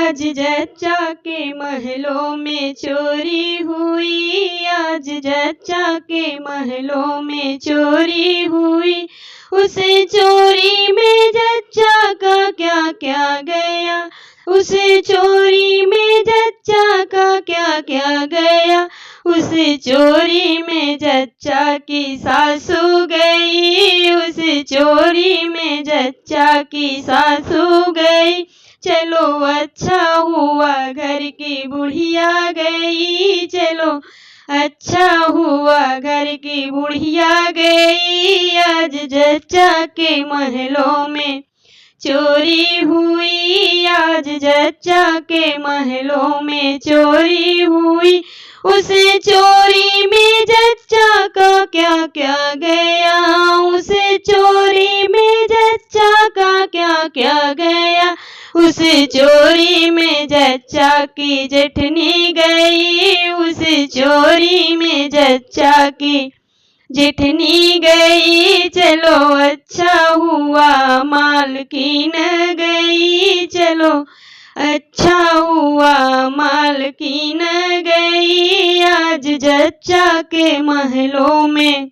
आज जच्चा के महलों में चोरी हुई, आज जच्चा के महलों में चोरी हुई। उस चोरी में जच्चा का क्या क्या गया, उस चोरी में जच्चा का क्या क्या गया। उस चोरी में जच्चा की सासू गई, उस चोरी में जच्चा की सासू गई। चलो अच्छा हुआ घर की बुढ़िया गई, चलो अच्छा हुआ घर की बुढ़िया गई। आज जच्चा के महलों में चोरी हुई, आज जच्चा के महलों में चोरी हुई। उस चोरी में जच्चा का क्या क्या गया, उस चोरी में जच्चा का क्या क्या गया। उस चोरी में जच्चा की जेठनी गई, उस चोरी में जच्चा की जेठनी गई। चलो अच्छा हुआ मालकिन गई, चलो अच्छा हुआ मालकिन गई। आज जच्चा के महलों में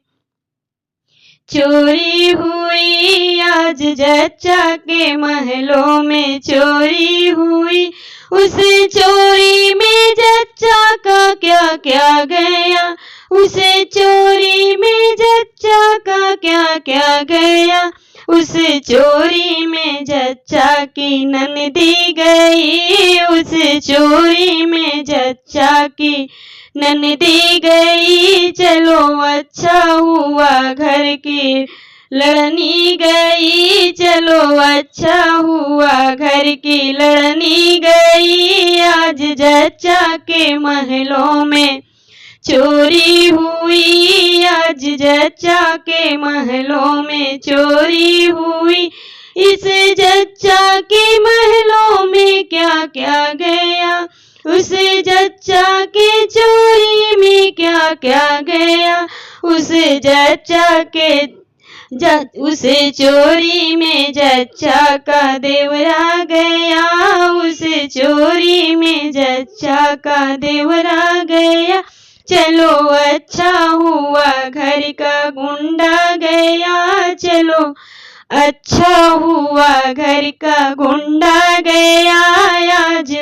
चोरी हुई, आज जच्चा के महलों में चोरी हुई। उस चोरी में जच्चा का क्या क्या गया, उस चोरी में जच्चा का क्या क्या गया। उस चोरी में जच्चा की ननदी गई, उस चोरी में जच्चा की ननदी गई। चलो अच्छा हुआ घर की लड़नी गई, चलो अच्छा हुआ घर की लड़नी गई। आज जच्चा के महलों में चोरी हुई, आज जच्चा के महलों में चोरी हुई। इस जच्चा के महलों में क्या क्या गया, उस जच्चा के चोरी में क्या क्या गया। उस जच्चा के उस चोरी में जच्चा का देवरा गया, उस चोरी में जच्चा का देवरा गया। चलो अच्छा हुआ घर का गुंडा गया, चलो अच्छा हुआ घर का गुंडा गया। आज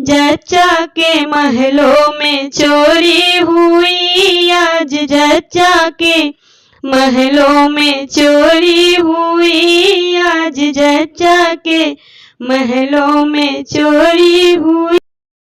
जच्चा के महलों में चोरी हुई, आज जच्चा के महलों में चोरी हुई, आज जच्चा के महलों में चोरी हुई।